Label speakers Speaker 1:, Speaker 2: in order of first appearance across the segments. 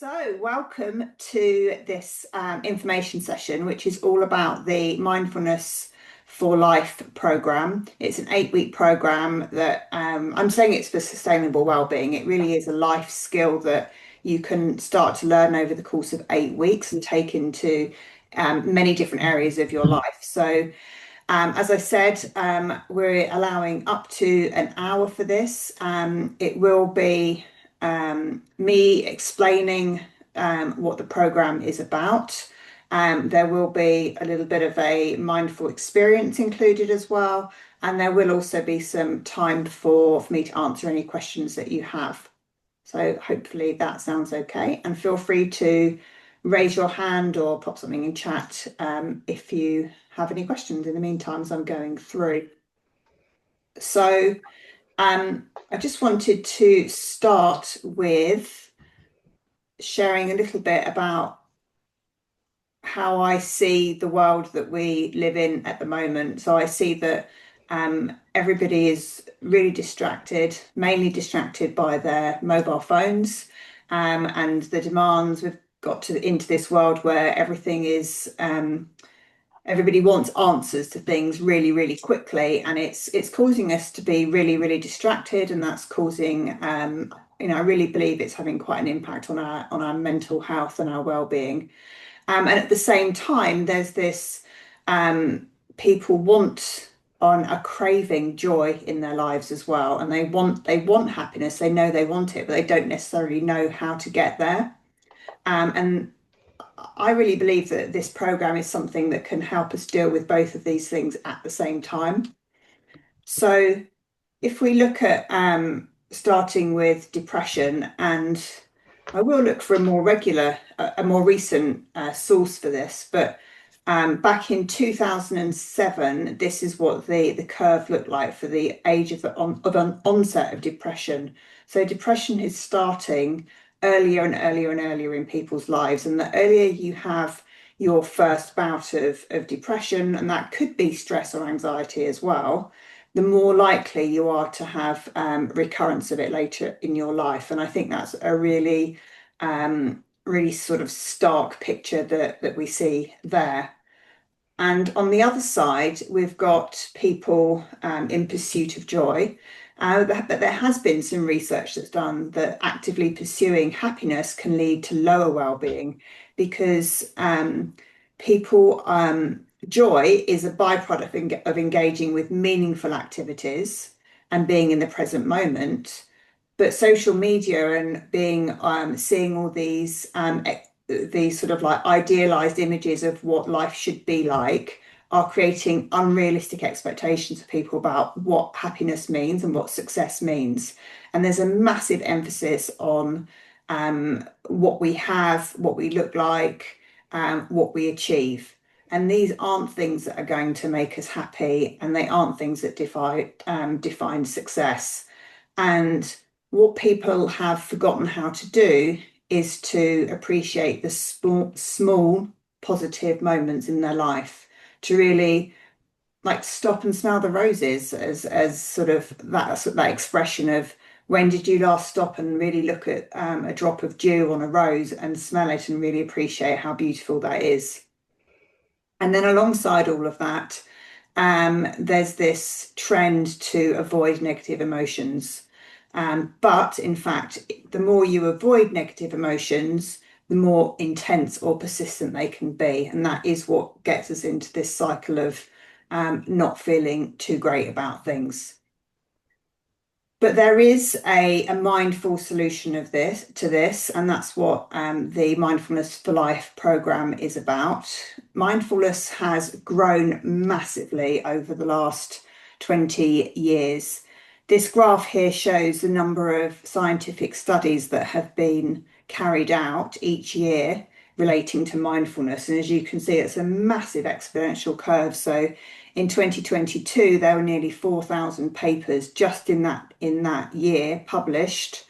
Speaker 1: So, welcome to this information session, which is all about the Mindfulness for Life program. It's an 8-week program that I'm saying it's for sustainable well-being. It really is a life skill that you can start to learn over the course of 8 weeks and take into many different areas of your life. So, as I said, we're allowing up to an hour for this. It will be me explaining what the program is about. There will be a little bit of a mindful experience included as well, and there will also be some time for me to answer any questions that you have. So hopefully that sounds okay, and feel free to raise your hand or pop something in chat if you have any questions in the meantime as I'm going through. So I just wanted to start with sharing a little bit about how I see the world that we live in at the moment. So I see that everybody is really distracted, mainly distracted by their mobile phones and the demands. We've got into this world where everything is everybody wants answers to things really, really quickly, and it's causing us to be really, really distracted, and that's causing I really believe it's having quite an impact on our mental health and our well-being. And at the same time, there's this people are craving joy in their lives as well, and they want happiness. They know they want it, but they don't necessarily know how to get there. And I really believe that this program is something that can help us deal with both of these things at the same time. So if we look at starting with depression, and I will look for a more recent source for this, but back in 2007, this is what the curve looked like for the age of an onset of depression. So depression is starting earlier and earlier and earlier in people's lives, and the earlier you have your first bout of depression, and that could be stress or anxiety as well, the more likely you are to have recurrence of it later in your life. And I think that's a really sort of stark picture that we see there. And on the other side, we've got people in pursuit of joy. But there has been some research that's done that actively pursuing happiness can lead to lower well-being, because joy is a byproduct of engaging with meaningful activities and being in the present moment. But social media and seeing all these sort of like idealized images of what life should be like are creating unrealistic expectations for people about what happiness means and what success means. And there's a massive emphasis on what we have, what we look like, what we achieve. And these aren't things that are going to make us happy, and they aren't things that define success. And what people have forgotten how to do is to appreciate the small positive moments in their life, to really like stop and smell the roses, as sort of that expression of, when did you last stop and really look at a drop of dew on a rose and smell it and really appreciate how beautiful that is? And then alongside all of that, there's this trend to avoid negative emotions. But in fact, the more you avoid negative emotions, the more intense or persistent they can be. And that is what gets us into this cycle of not feeling too great about things. But there is a mindful solution to this, and that's what the Mindfulness for Life program is about. Mindfulness has grown massively over the last 20 years. This graph here shows the number of scientific studies that have been carried out each year relating to mindfulness. And as you can see, it's a massive exponential curve. So in 2022, there were nearly 4,000 papers just in that year published,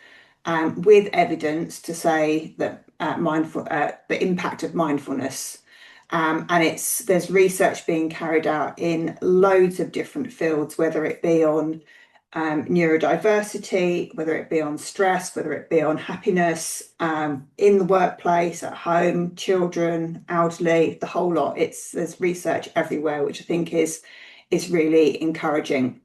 Speaker 1: with evidence to say that the impact of mindfulness. And there's research being carried out in loads of different fields, whether it be on neurodiversity, whether it be on stress, whether it be on happiness, in the workplace, at home, children, elderly, the whole lot. There's research everywhere, which I think is really encouraging.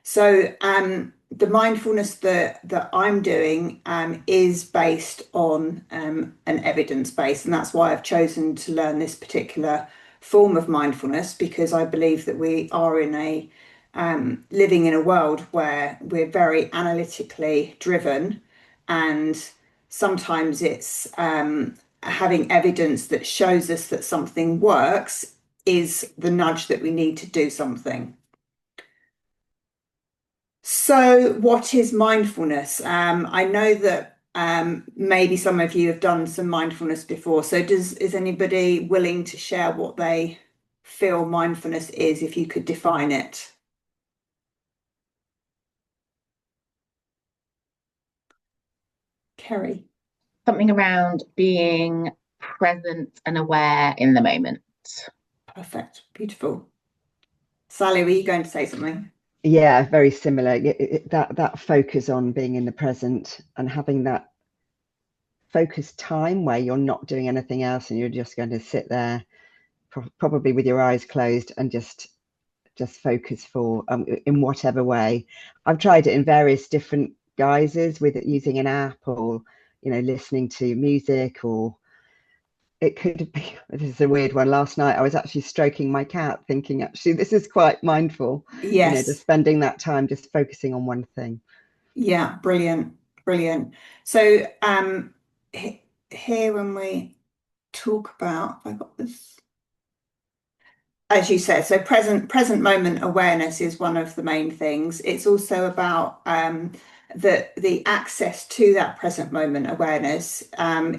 Speaker 1: So the mindfulness that I'm doing is based on an evidence base, and that's why I've chosen to learn this particular form of mindfulness, because I believe that we are in a living in a world where we're very analytically driven, and sometimes it's having evidence that shows us that something works is the nudge that we need to do something. So, what is mindfulness? I know that maybe some of you have done some mindfulness before. So, is anybody willing to share what they feel mindfulness is, if you could define it? Kerry.
Speaker 2: Something around being present and aware in the moment.
Speaker 1: Perfect. Beautiful. Sally, were you going to say something?
Speaker 3: Yeah, very similar. That focus on being in the present and having that focused time where you're not doing anything else and you're just going to sit there, probably with your eyes closed, and just focus for in whatever way. I've tried it in various different guises, with it using an app, or listening to music, or it could be, this is a weird one. Last night I was actually stroking my cat, thinking actually this is quite mindful, just
Speaker 1: Yes.
Speaker 3: spending that time just focusing on one thing.
Speaker 1: Yeah, brilliant. Brilliant. So here when we talk about, I got this. As you said, so present moment awareness is one of the main things. It's also about the access to that present moment awareness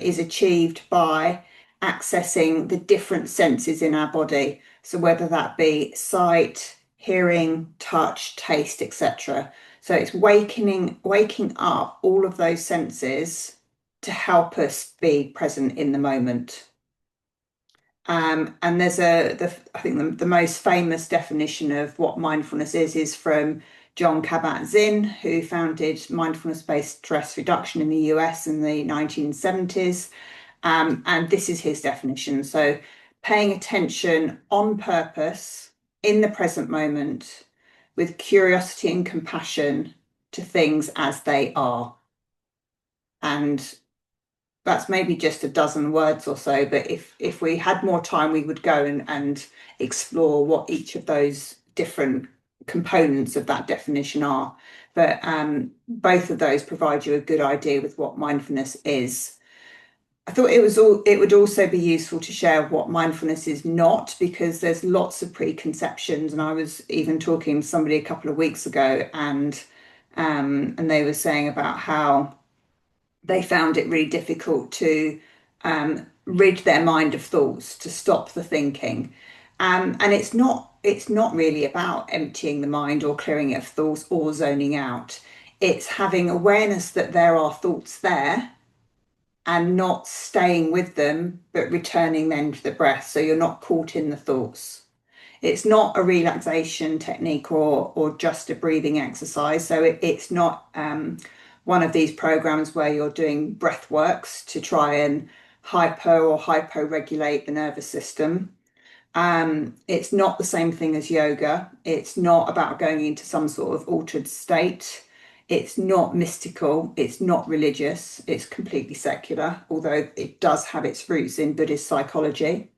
Speaker 1: is achieved by accessing the different senses in our body. So whether that be sight, hearing, touch, taste, etc. So it's waking up all of those senses to help us be present in the moment. And there's I think the most famous definition of what mindfulness is from John Kabat-Zinn, who founded mindfulness-based stress reduction in the US in the 1970s. And this is his definition. So paying attention on purpose in the present moment with curiosity and compassion to things as they are. And that's maybe just a dozen words or so, but if we had more time, we would go and explore what each of those different components of that definition are. But both of those provide you a good idea with what mindfulness is. I thought it would also be useful to share what mindfulness is not, because there's lots of preconceptions. And I was even talking to somebody a couple of weeks ago, and they were saying about how they found it really difficult to rid their mind of thoughts, to stop the thinking. And it's not really about emptying the mind or clearing it of thoughts or zoning out. It's having awareness that there are thoughts there and not staying with them, but returning then to the breath. So you're not caught in the thoughts. It's not a relaxation technique or just a breathing exercise. So it's not one of these programs where you're doing breath works to try and hypo regulate the nervous system. It's not the same thing as yoga. It's not about going into some sort of altered state. It's not mystical. It's not religious. It's completely secular, although it does have its roots in Buddhist psychology.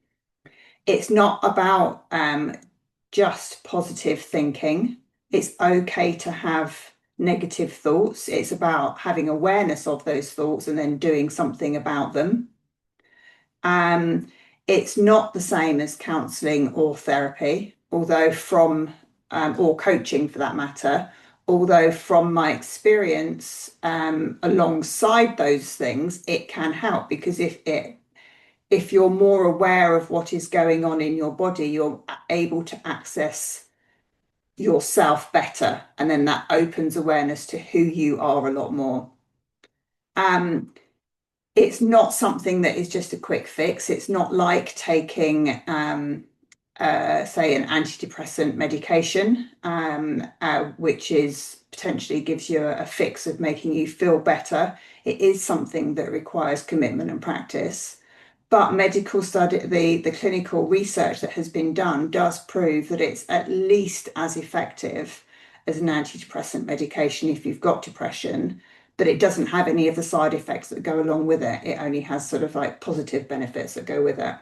Speaker 1: It's not about just positive thinking. It's okay to have negative thoughts. It's about having awareness of those thoughts and then doing something about them. It's not the same as counselling or therapy, although or coaching for that matter, although from my experience, alongside those things, it can help, because if you're more aware of what is going on in your body, you're able to access yourself better. And then that opens awareness to who you are a lot more. It's not something that is just a quick fix. It's not like taking say, an antidepressant medication, which is potentially gives you a fix of making you feel better. It is something that requires commitment and practice. But medical study, the clinical research that has been done does prove that it's at least as effective as an antidepressant medication if you've got depression, but it doesn't have any of the side effects that go along with it. It only has sort of like positive benefits that go with it.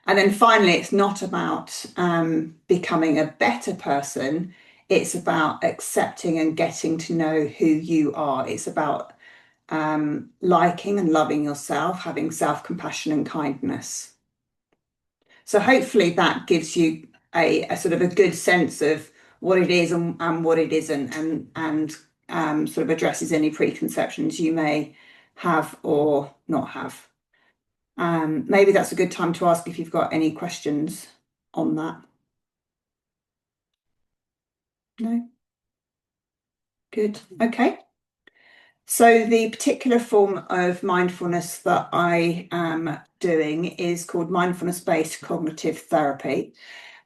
Speaker 1: And then finally, it's not about becoming a better person. It's about accepting and getting to know who you are. It's about liking and loving yourself, having self-compassion and kindness. So hopefully that gives you a sort of a good sense of what it is and what it isn't, and sort of addresses any preconceptions you may have or not have. Maybe that's a good time to ask if you've got any questions on that. No? Good. Okay. So the particular form of mindfulness that I am doing is called Mindfulness-Based Cognitive Therapy.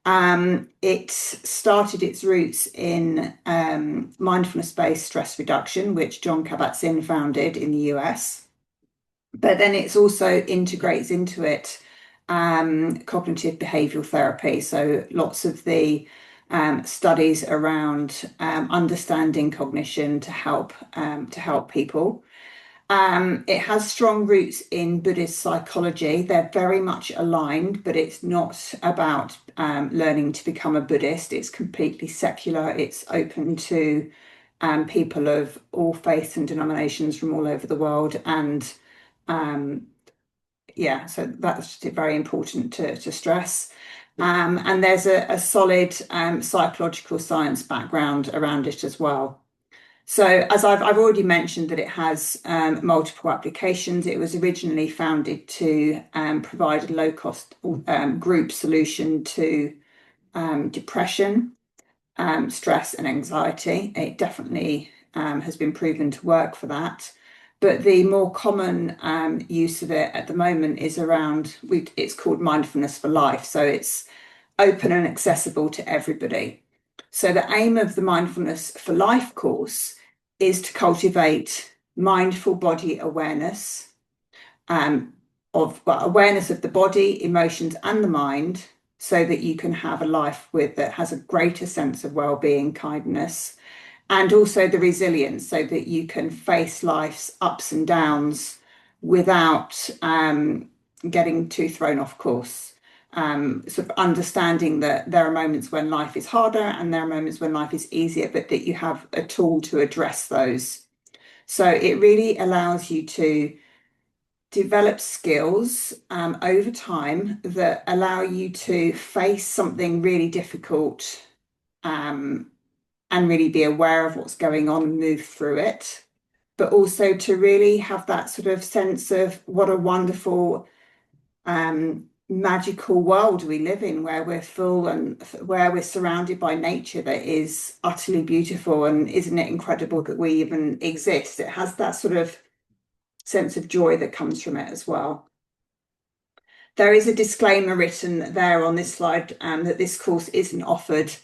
Speaker 1: It started its roots in mindfulness-based stress reduction, which John Kabat-Zinn founded in the US. But then it's also integrates into it cognitive behavioral therapy. So lots of the studies around understanding cognition to help people. It has strong roots in Buddhist psychology. They're very much aligned, but it's not about learning to become a Buddhist. It's completely secular. It's open to people of all faiths and denominations from all over the world. And yeah, so that's very important to stress. And there's a solid psychological science background around it as well. So as I've already mentioned that it has multiple applications. It was originally founded to provide a low-cost group solution to depression, stress and anxiety. It definitely has been proven to work for that. But the more common use of it at the moment is around, it's called Mindfulness for Life. So it's open and accessible to everybody. So the aim of the Mindfulness for Life course is to cultivate mindful body awareness, awareness of the body, emotions, and the mind, so that you can have a life that has a greater sense of well-being, kindness, and also the resilience, so that you can face life's ups and downs without getting too thrown off course. Sort of understanding that there are moments when life is harder and there are moments when life is easier, but that you have a tool to address those. So it really allows you to develop skills over time that allow you to face something really difficult and really be aware of what's going on and move through it, but also to really have that sort of sense of what a wonderful magical world we live in, where we're full and where we're surrounded by nature that is utterly beautiful. And isn't it incredible that we even exist? It has that sort of sense of joy that comes from it as well. There is a disclaimer written there on this slide that this course isn't offered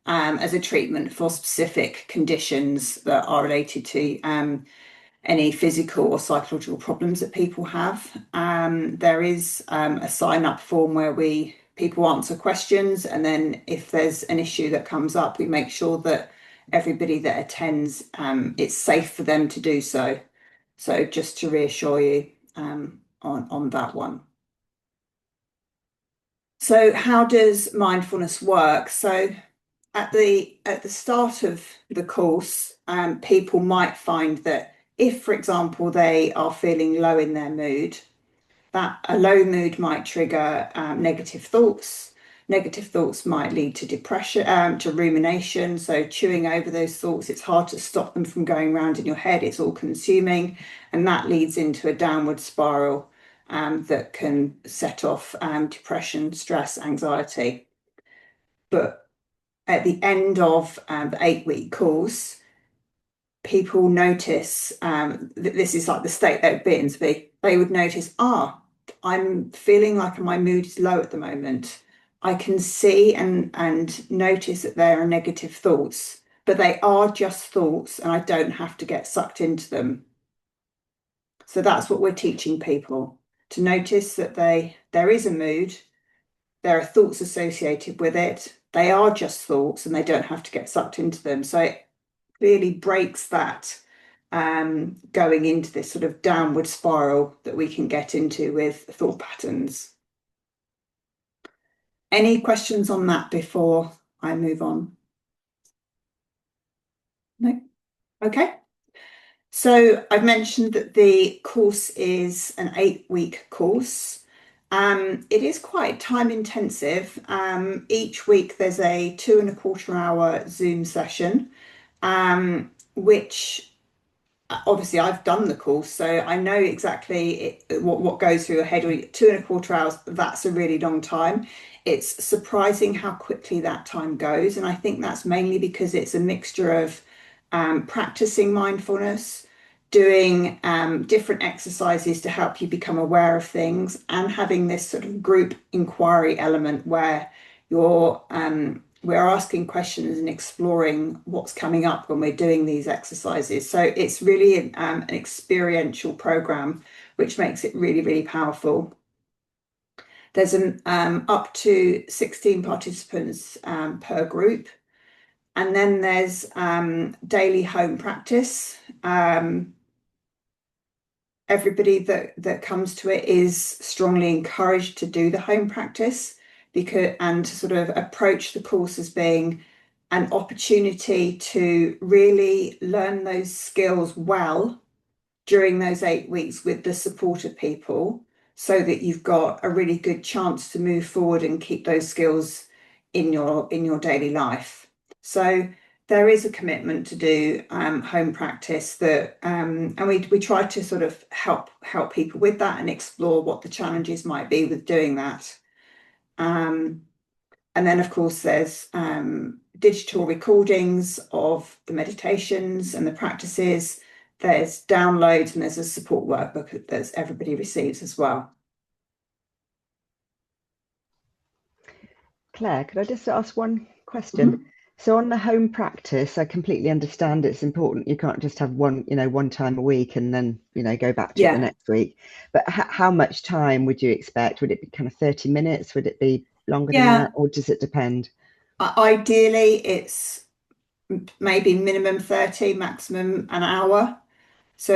Speaker 1: as a treatment for specific conditions that are related to any physical or psychological problems that people have. There is a sign-up form where people answer questions, and then if there's an issue that comes up, we make sure that everybody that attends, it's safe for them to do so. So just to reassure you on that one. So how does mindfulness work? So at the start of the course, people might find that if, for example, they are feeling low in their mood, that a low mood might trigger negative thoughts. Negative thoughts might lead to depression, to rumination. So chewing over those thoughts, it's hard to stop them from going around in your head. It's all consuming, and that leads into a downward spiral that can set off depression, stress, anxiety. But at the end of the 8-week course, people notice this is like the state they'd be in. So they would notice, I'm feeling like my mood is low at the moment. I can see and notice that there are negative thoughts, but they are just thoughts and I don't have to get sucked into them. So that's what we're teaching people, to notice that there is a mood, there are thoughts associated with it. They are just thoughts and they don't have to get sucked into them. So it really breaks that going into this sort of downward spiral that we can get into with thought patterns. Any questions on that before I move on? No? Okay. So I've mentioned that the course is an 8-week course. It is quite time intensive. Each week there's a 2.25 hour Zoom session, which obviously I've done the course, so I know exactly what goes through your head. 2.25 hours, that's a really long time. It's surprising how quickly that time goes, and I think that's mainly because it's a mixture of practicing mindfulness, doing different exercises to help you become aware of things, and having this sort of group inquiry element where we're asking questions and exploring what's coming up when we're doing these exercises. So it's really an experiential program, which makes it really, really powerful. There's up to 16 participants per group. And then there's daily home practice. Everybody that comes to it is strongly encouraged to do the home practice and to sort of approach the course as being an opportunity to really learn those skills well during those 8 weeks with the support of people, so that you've got a really good chance to move forward and keep those skills in your daily life. So there is a commitment to do home practice and we try to sort of help people with that and explore what the challenges might be with doing that. And then of course there's digital recordings of the meditations and the practices. There's downloads and there's a support workbook that everybody receives as well.
Speaker 3: Claire, could I just ask one question? Mm-hmm. So on the home practice, I completely understand it's important. You can't just have one time a week and then, go back to it the next week. But how much time would you expect? Would it be kind of 30 minutes? Would it be longer than that? Or does it depend?
Speaker 1: Ideally, it's maybe minimum 30, maximum an hour. So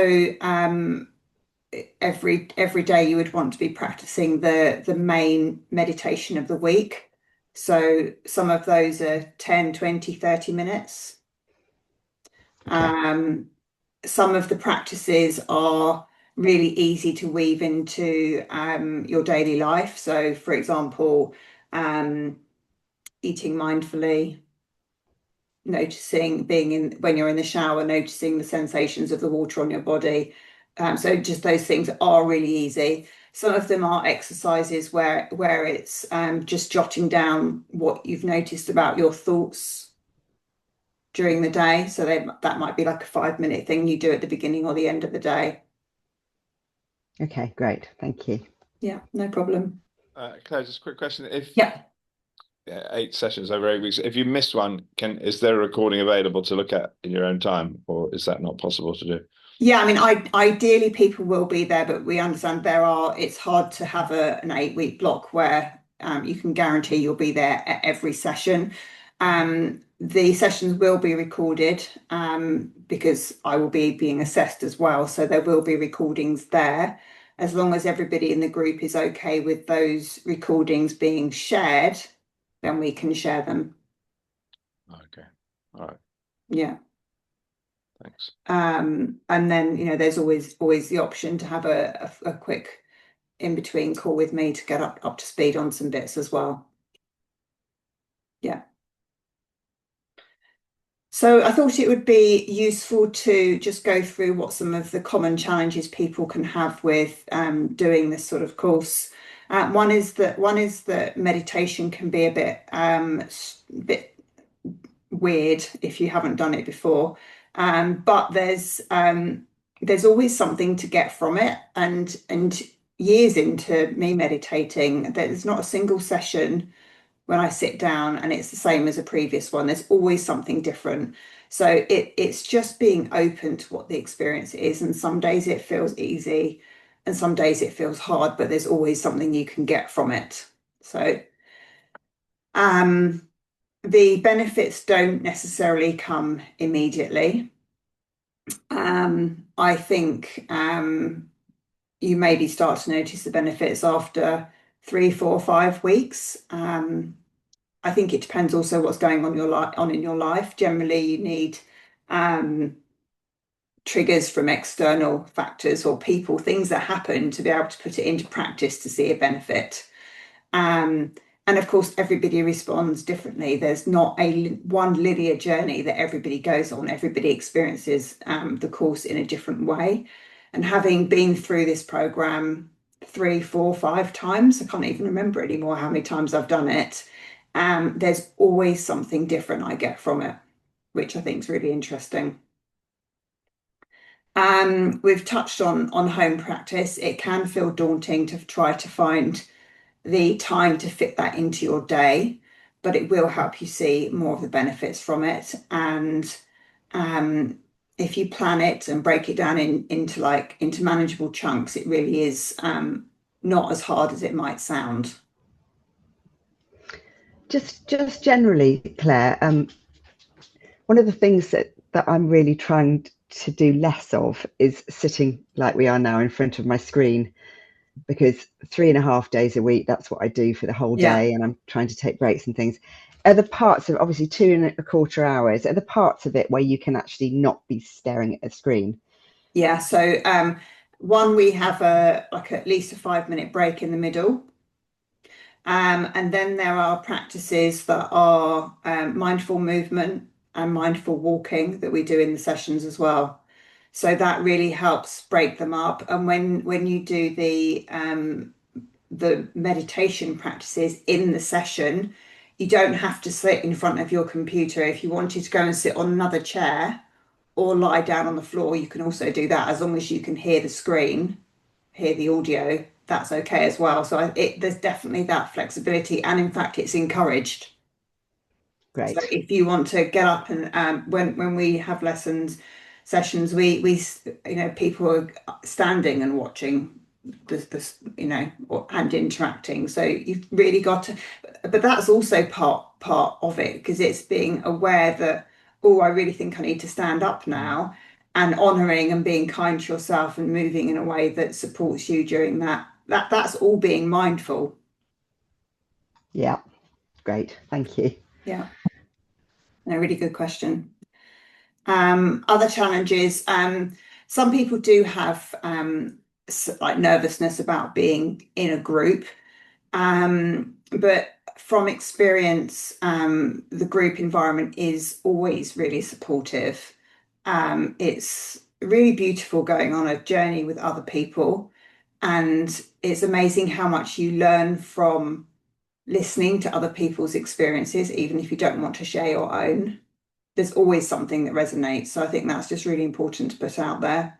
Speaker 1: every day you would want to be practicing the main meditation of the week. So some of those are 10, 20, 30 minutes. Okay. Some of the practices are really easy to weave into your daily life. So for example, eating mindfully, noticing when you're in the shower, noticing the sensations of the water on your body. So just those things are really easy. Some of them are exercises where it's just jotting down what you've noticed about your thoughts during the day. So that might be like a 5-minute thing you do at the beginning or the end of the day.
Speaker 3: Okay, great. Thank you.
Speaker 1: Yeah, no problem.
Speaker 4: Claire, just a quick question. If
Speaker 1: 8
Speaker 4: sessions over 8 weeks, if you missed one, is there a recording available to look at in your own time, or is that not possible to do?
Speaker 1: Yeah, I mean, ideally people will be there, but we understand it's hard to have an 8-week block where you can guarantee you'll be there at every session. The sessions will be recorded because I will be being assessed as well. So there will be recordings there. As long as everybody in the group is okay with those recordings being shared, then we can share them.
Speaker 4: Okay. All right.
Speaker 1: Yeah.
Speaker 4: Thanks.
Speaker 1: And then, there's always the option to have a quick in-between call with me to get up to speed on some bits as well. Yeah. So I thought it would be useful to just go through what some of the common challenges people can have with doing this sort of course. One is that meditation can be a bit weird if you haven't done it before, but there's always something to get from it, and years into me meditating, there's not a single session when I sit down and it's the same as a previous one. There's always something different. So it's just being open to what the experience is. And some days it feels easy and some days it feels hard, but there's always something you can get from it. So the benefits don't necessarily come immediately. I think you maybe start to notice the benefits after 3, 4, 5 weeks. I think it depends also what's going on in your life. Generally, you need triggers from external factors or people, things that happen to be able to put it into practice to see a benefit. And of course, everybody responds differently. There's not one linear journey that everybody goes on. Everybody experiences the course in a different way. And having been through this program 3, 4, 5 times, I can't even remember anymore how many times I've done it. There's always something different I get from it, which I think is really interesting. We've touched on home practice. It can feel daunting to try to find the time to fit that into your day, but it will help you see more of the benefits from it. And if you plan it and break it down into manageable chunks, it really is not as hard as it might sound.
Speaker 3: Just generally, Claire, one of the things that I'm really trying to do less of is sitting like we are now in front of my screen, because 3.5 days a week, that's what I do for the whole day. And I'm trying to take breaks and things. Are the parts of, obviously 2.25 hours, are the parts of it where you can actually not be staring at a screen?
Speaker 1: Yeah, so one, we have at least a 5-minute break in the middle. And then there are practices that are mindful movement and mindful walking that we do in the sessions as well. So that really helps break them up. And when you do the meditation practices in the session, you don't have to sit in front of your computer. If you wanted to go and sit on another chair or lie down on the floor, you can also do that, as long as you can hear the screen, hear the audio. That's okay as well. So there's definitely that flexibility, and in fact, it's encouraged.
Speaker 3: Great.
Speaker 1: So if you want to get up and when we have sessions, we people are standing and watching this and interacting. So you've really got to, but that's also part of it, because it's being aware that, oh, I really think I need to stand up now, and honouring and being kind to yourself and moving in a way that supports you during that's all being mindful.
Speaker 3: Yeah, great, thank you.
Speaker 1: Yeah, a really good question. Other challenges, some people do have like nervousness about being in a group, but from experience, the group environment is always really supportive. It's really beautiful going on a journey with other people, and it's amazing how much you learn from listening to other people's experiences, even if you don't want to share your own. There's always something that resonates. So I think that's just really important to put out there.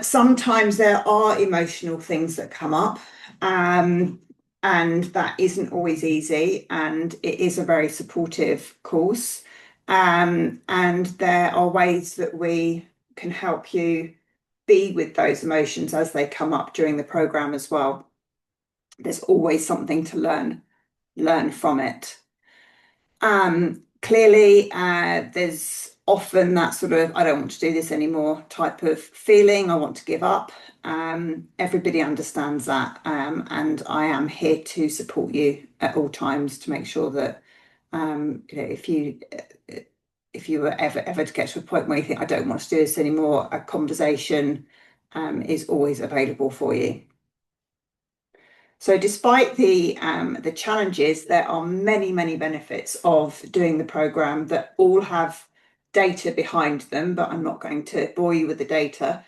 Speaker 1: Sometimes there are emotional things that come up, and that isn't always easy, and it is a very supportive course. And there are ways that we can help you be with those emotions as they come up during the program as well. There's always something to learn from it. Clearly, there's often that sort of, I don't want to do this anymore type of feeling. I want to give up. Everybody understands that. And I am here to support you at all times to make sure that if you were ever to get to a point where you think, I don't want to do this anymore, a conversation is always available for you. So despite the challenges, there are many, many benefits of doing the program that all have data behind them, but I'm not going to bore you with the data.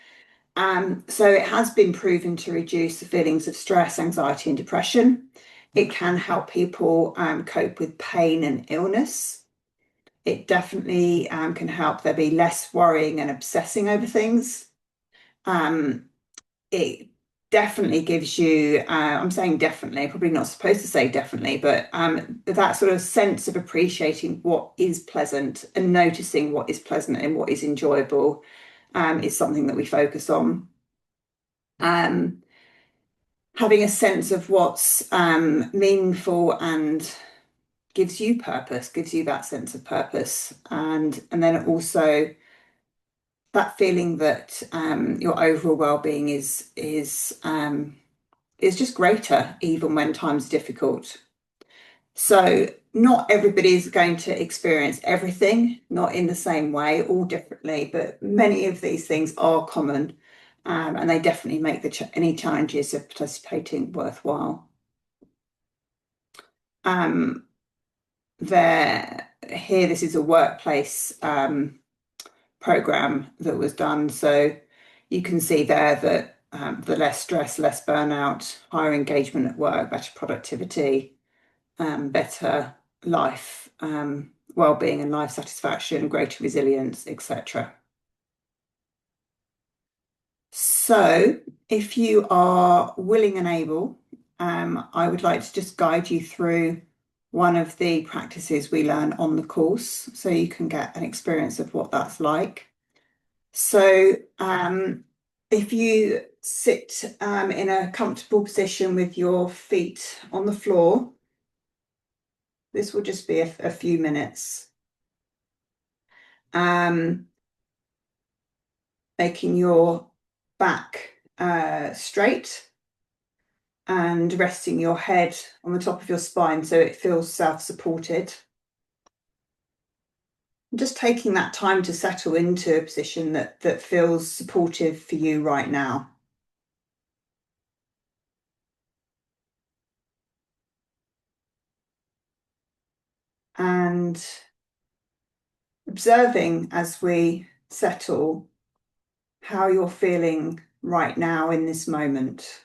Speaker 1: So it has been proven to reduce the feelings of stress, anxiety, and depression. It can help people cope with pain and illness. It definitely can help there be less worrying and obsessing over things. It definitely gives you, I'm saying definitely, probably not supposed to say definitely, but that sort of sense of appreciating what is pleasant and noticing what is pleasant and what is enjoyable is something that we focus on. Having a sense of what's meaningful and gives you purpose, gives you that sense of purpose, and then also that feeling that your overall well-being is just greater even when times are difficult. So not everybody is going to experience everything, not in the same way, all differently, but many of these things are common, and they definitely make any challenges of participating worthwhile. Here, this is a workplace program that was done. So you can see there that the less stress, less burnout, higher engagement at work, better productivity, better life, well-being and life satisfaction, greater resilience, etc. So if you are willing and able, I would like to just guide you through one of the practices we learn on the course so you can get an experience of what that's like. So if you sit in a comfortable position with your feet on the floor, this will just be a few minutes. Making your back straight and resting your head on the top of your spine so it feels self-supported. Just taking that time to settle into a position that feels supportive for you right now. And observing as we settle how you're feeling right now in this moment.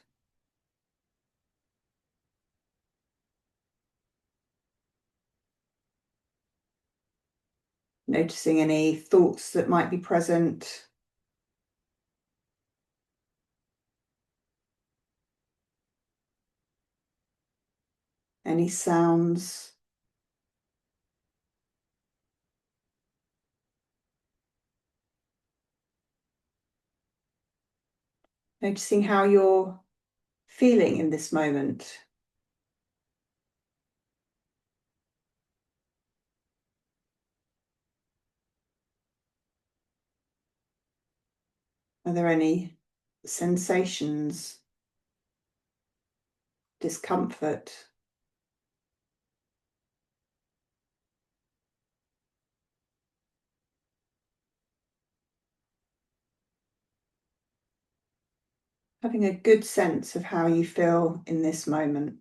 Speaker 1: Noticing any thoughts that might be present. Any sounds. Noticing how you're feeling in this moment. Are there any sensations, discomfort? Having a good sense of how you feel in this moment.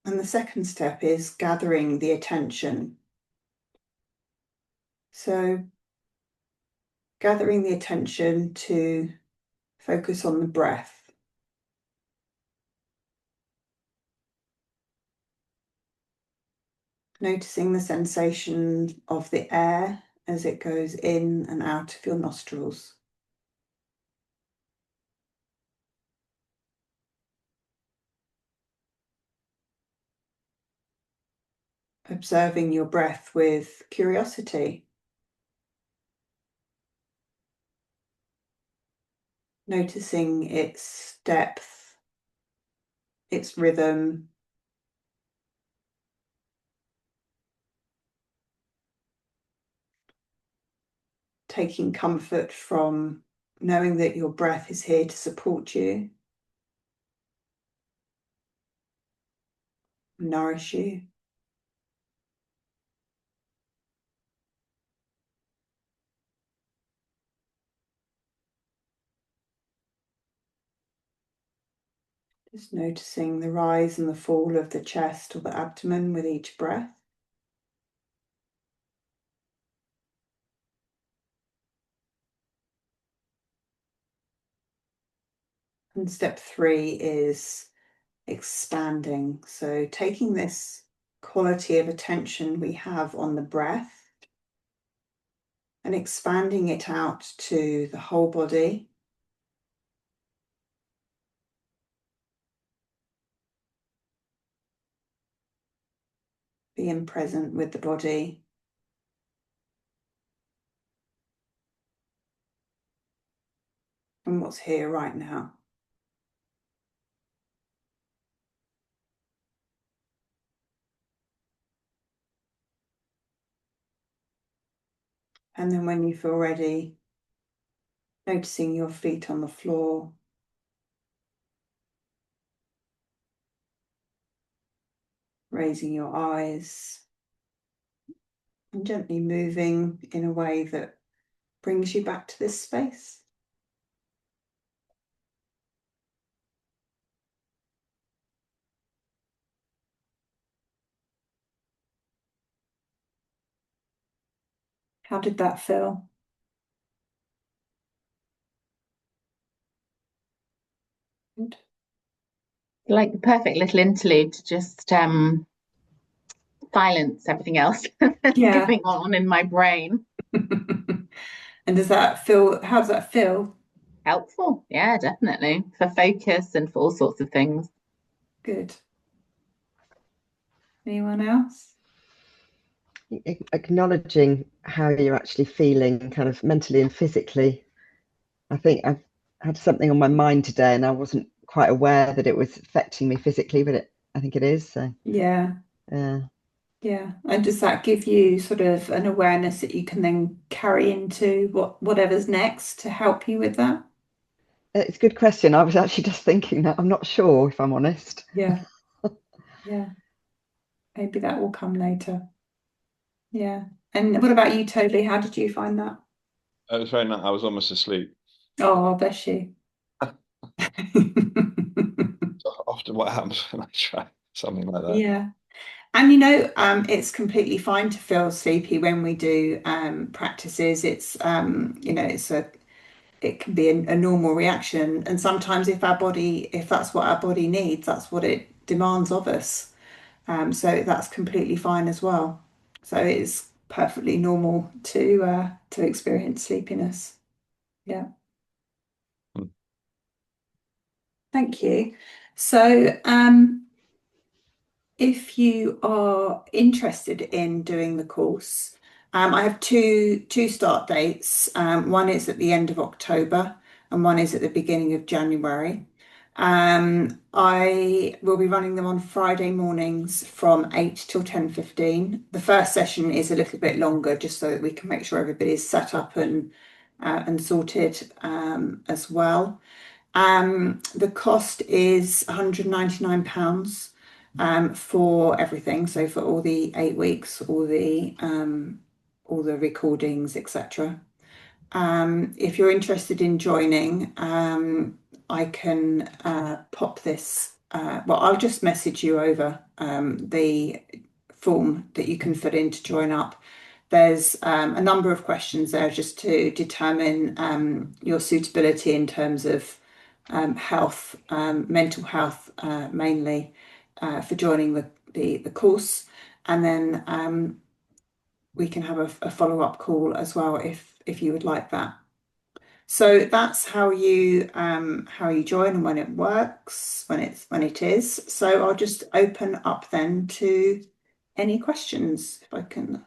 Speaker 1: And the second step is gathering the attention. So gathering the attention to focus on the breath. Noticing the sensation of the air as it goes in and out of your nostrils. Observing your breath with curiosity. Noticing its depth, its rhythm. Taking comfort from knowing that your breath is here to support you, nourish you. Just noticing the rise and the fall of the chest or the abdomen with each breath. And step 3 is expanding. So taking this quality of attention we have on the breath and expanding it out to the whole body. Being present with the body. And what's here right now. And then when you feel ready, noticing your feet on the floor. Raising your eyes and gently moving in a way that brings you back to this space. How did that feel? Good.
Speaker 2: Like the perfect little interlude to just silence everything else that's
Speaker 1: Yeah.
Speaker 2: going on in my brain.
Speaker 1: And does that feel, how does that feel?
Speaker 2: Helpful, yeah, definitely, for focus and for all sorts of things.
Speaker 1: Good. Anyone else?
Speaker 3: Acknowledging how you're actually feeling, kind of mentally and physically. I think I've had something on my mind today and I wasn't quite aware that it was affecting me physically, but I think it is. So
Speaker 1: Yeah. Yeah. And does that give you sort of an awareness that you can then carry into whatever's next to help you with that?
Speaker 3: It's a good question. I was actually just thinking that. I'm not sure, if I'm honest.
Speaker 1: Yeah. Yeah. Maybe that will come later. Yeah. And what about you, Toby? How did you find that?
Speaker 4: It was very nice. I was almost asleep.
Speaker 1: Oh, bless you.
Speaker 4: Often what happens when I try something like that.
Speaker 1: Yeah. And it's completely fine to feel sleepy when we do practices. It's it can be a normal reaction. And sometimes if that's what our body needs, that's what it demands of us. So that's completely fine as well. So it's perfectly normal to experience sleepiness. Yeah.
Speaker 4: Hmm.
Speaker 1: Thank you. So if you are interested in doing the course, I have two start dates. One is at the end of October and one is at the beginning of January. I will be running them on Friday mornings from 8 till 10:15. The first session is a little bit longer just so that we can make sure everybody's set up and sorted as well. The cost is £199 for everything. So for all the 8 weeks, all the recordings, etc. If you're interested in joining, I can pop this. Well, I'll just message you over the form that you can fill in to join up. There's a number of questions there just to determine your suitability in terms of health, mental health mainly, for joining the course. And then we can have a follow-up call as well if you would like that. So that's how you join and when it works, when it is. So I'll just open up then to any questions if I can